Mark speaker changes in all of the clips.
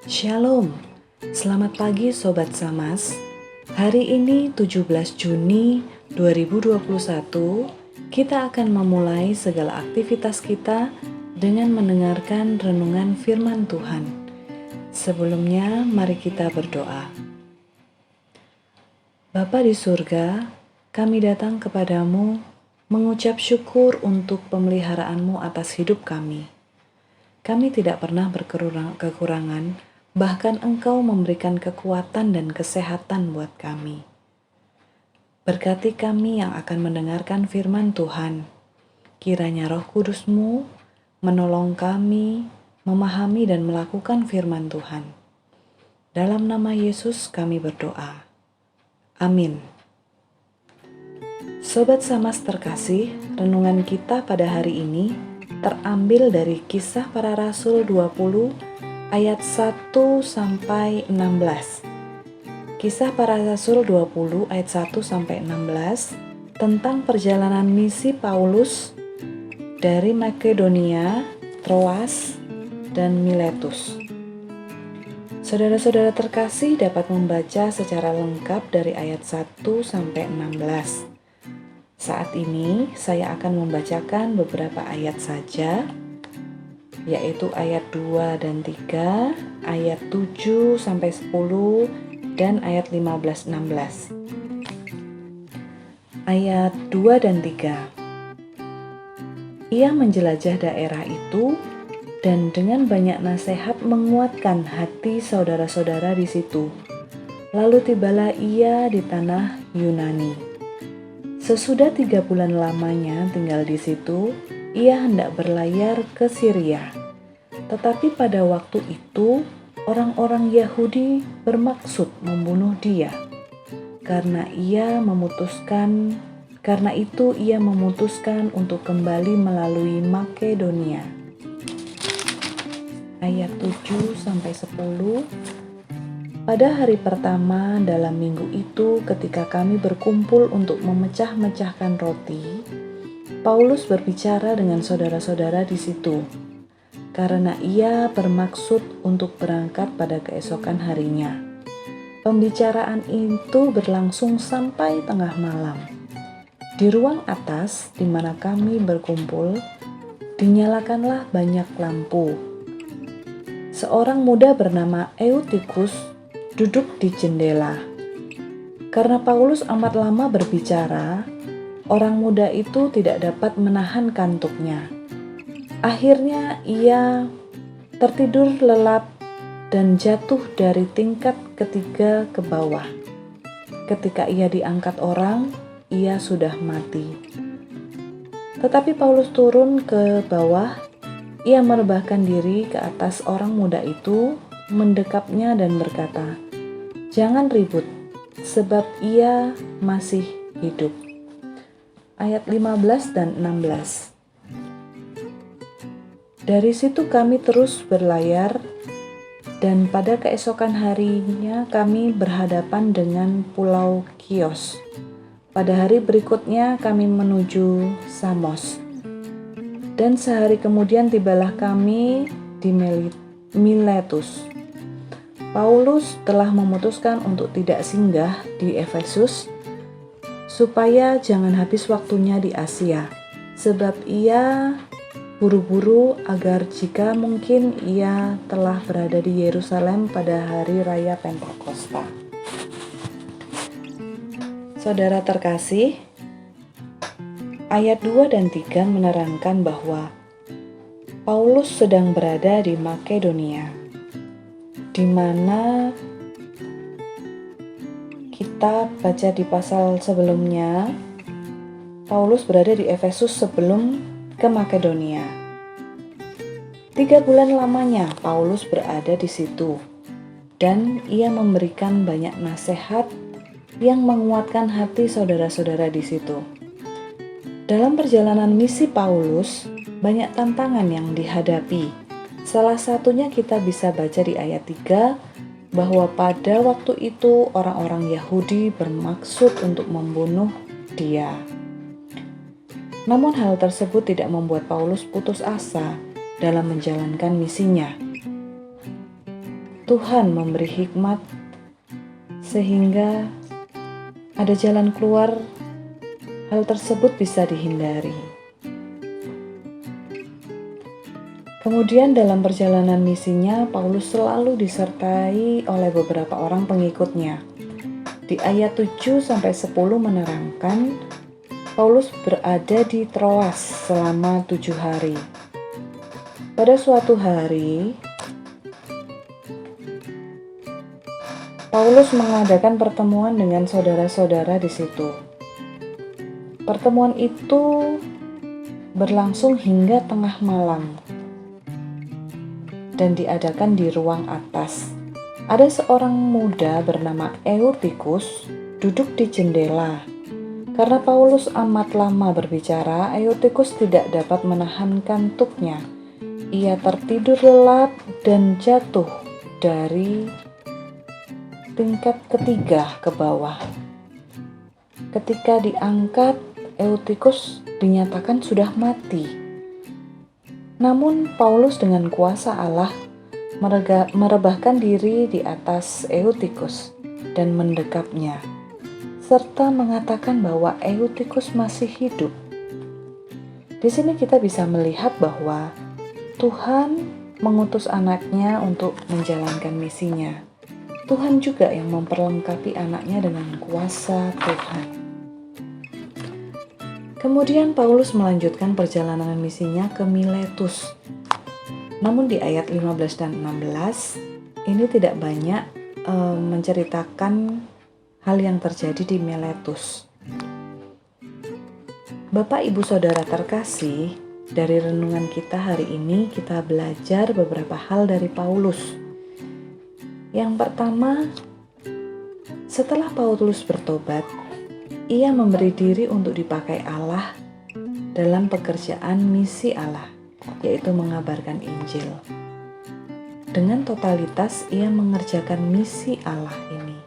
Speaker 1: Shalom, selamat pagi Sobat Samas. Hari ini 17 Juni 2021, kita akan memulai segala aktivitas kita dengan mendengarkan renungan firman Tuhan. Sebelumnya, mari kita berdoa. Bapa di surga, kami datang kepadamu mengucap syukur untuk pemeliharaanmu atas hidup kami. Kami tidak pernah kekurangan, bahkan Engkau memberikan kekuatan dan kesehatan buat kami. Berkati kami yang akan mendengarkan firman Tuhan. Kiranya Roh Kudus-Mu menolong kami memahami dan melakukan firman Tuhan. Dalam nama Yesus kami berdoa. Amin. Sobat Samas terkasih, renungan kita pada hari ini terambil dari Kisah Para Rasul 20 ayat 1 sampai 16. Kisah Para Rasul 20 ayat 1 sampai 16 tentang perjalanan misi Paulus dari Makedonia, Troas, dan Miletus. Saudara-saudara terkasih dapat membaca secara lengkap dari ayat 1 sampai 16. Saat ini saya akan membacakan beberapa ayat saja, yaitu ayat 2 dan 3, ayat 7 sampai 10, dan ayat 15-16. Ayat 2 dan 3. Ia menjelajah daerah itu dan dengan banyak nasihat menguatkan hati saudara-saudara di situ. Lalu tibalah ia di tanah Yunani. Sesudah 3 bulan lamanya tinggal di situ, ia hendak berlayar ke Syria. Tetapi pada waktu itu, orang-orang Yahudi bermaksud membunuh dia. Karena itu ia memutuskan untuk kembali melalui Makedonia. Ayat 7 sampai 10. Pada hari pertama dalam minggu itu, ketika kami berkumpul untuk memecah-mecahkan roti, Paulus berbicara dengan saudara-saudara di situ, karena ia bermaksud untuk berangkat pada keesokan harinya. Pembicaraan itu berlangsung sampai tengah malam. Di ruang atas di mana kami berkumpul, dinyalakanlah banyak lampu. Seorang muda bernama Eutikus duduk di jendela. Karena Paulus amat lama berbicara, orang muda itu tidak dapat menahan kantuknya. Akhirnya ia tertidur lelap dan jatuh dari tingkat ketiga ke bawah. Ketika ia diangkat orang, ia sudah mati. Tetapi Paulus turun ke bawah, ia merebahkan diri ke atas orang muda itu, mendekapnya dan berkata, "Jangan ribut, sebab ia masih hidup." Ayat 15 dan 16. Dari situ kami terus berlayar, dan pada keesokan harinya kami berhadapan dengan Pulau Kios. Pada hari berikutnya kami menuju Samos. Dan sehari kemudian tibalah kami di Miletus. Paulus telah memutuskan untuk tidak singgah di Efesus supaya jangan habis waktunya di Asia, sebab ia buru-buru agar jika mungkin ia telah berada di Yerusalem pada hari raya Pentakosta. Saudara terkasih, ayat 2 dan 3 menerangkan bahwa Paulus sedang berada di Makedonia, di mana kita baca di pasal sebelumnya, Paulus berada di Efesus sebelum ke Makedonia. 3 bulan lamanya Paulus berada di situ, dan ia memberikan banyak nasihat yang menguatkan hati saudara-saudara di situ. Dalam perjalanan misi Paulus, banyak tantangan yang dihadapi. Salah satunya kita bisa baca di ayat 3, bahwa pada waktu itu orang-orang Yahudi bermaksud untuk membunuh dia. Namun hal tersebut tidak membuat Paulus putus asa dalam menjalankan misinya. Tuhan memberi hikmat sehingga ada jalan keluar, hal tersebut bisa dihindari. Kemudian dalam perjalanan misinya, Paulus selalu disertai oleh beberapa orang pengikutnya. Di ayat 7-10 menerangkan, Paulus berada di Troas selama 7 hari. Pada suatu hari, Paulus mengadakan pertemuan dengan saudara-saudara di situ. Pertemuan itu berlangsung hingga tengah malam dan diadakan di ruang atas. Ada seorang muda bernama Eutikus duduk di jendela. Karena Paulus amat lama berbicara, Eutikus tidak dapat menahan kantuknya. Ia tertidur lelap dan jatuh dari tingkat ketiga ke bawah. Ketika diangkat, Eutikus dinyatakan sudah mati. Namun Paulus dengan kuasa Allah merebahkan diri di atas Eutikus dan mendekapnya, serta mengatakan bahwa Eutikus masih hidup. Di sini kita bisa melihat bahwa Tuhan mengutus anaknya untuk menjalankan misinya. Tuhan juga yang memperlengkapi anaknya dengan kuasa Tuhan. Kemudian Paulus melanjutkan perjalanan misinya ke Miletus. Namun di ayat 15 dan 16 ini tidak banyak menceritakan hal yang terjadi di Miletus. Bapak Ibu Saudara terkasih, dari renungan kita hari ini kita belajar beberapa hal dari Paulus. Yang pertama, setelah Paulus bertobat, ia memberi diri untuk dipakai Allah dalam pekerjaan misi Allah, yaitu mengabarkan Injil. Dengan totalitas ia mengerjakan misi Allah ini,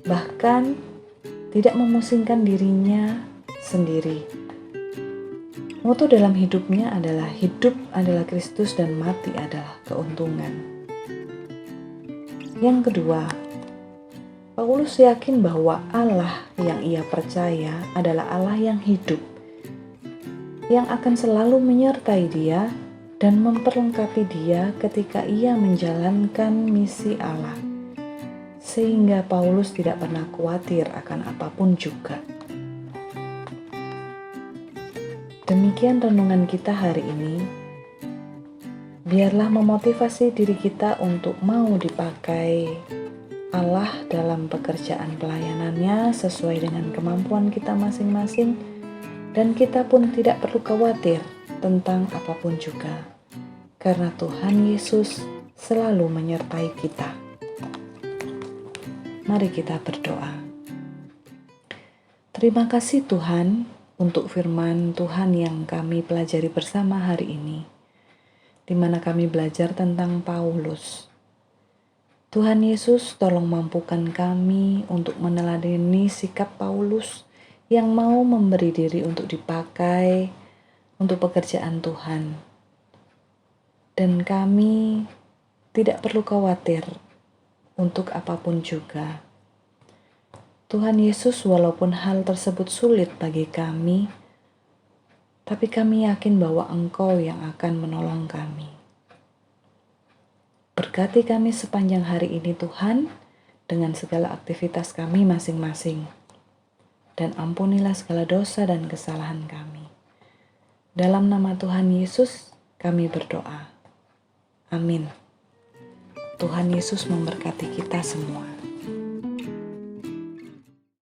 Speaker 1: bahkan tidak memusingkan dirinya sendiri. Moto dalam hidupnya adalah hidup adalah Kristus dan mati adalah keuntungan. Yang kedua, Paulus yakin bahwa Allah yang ia percaya adalah Allah yang hidup, yang akan selalu menyertai dia dan memperlengkapi dia ketika ia menjalankan misi Allah, sehingga Paulus tidak pernah khawatir akan apapun juga. Demikian renungan kita hari ini. Biarlah memotivasi diri kita untuk mau dipakai Allah dalam pekerjaan pelayanannya sesuai dengan kemampuan kita masing-masing, dan kita pun tidak perlu khawatir tentang apapun juga, karena Tuhan Yesus selalu menyertai kita. Mari kita berdoa. Terima kasih Tuhan untuk firman Tuhan yang kami pelajari bersama hari ini, di mana kami belajar tentang Paulus. Tuhan Yesus, tolong mampukan kami untuk meneladani sikap Paulus yang mau memberi diri untuk dipakai untuk pekerjaan Tuhan. Dan kami tidak perlu khawatir untuk apapun juga. Tuhan Yesus, walaupun hal tersebut sulit bagi kami, tapi kami yakin bahwa Engkau yang akan menolong kami. Berkati kami sepanjang hari ini Tuhan, dengan segala aktivitas kami masing-masing. Dan ampunilah segala dosa dan kesalahan kami. Dalam nama Tuhan Yesus, kami berdoa. Amin. Tuhan Yesus memberkati kita semua.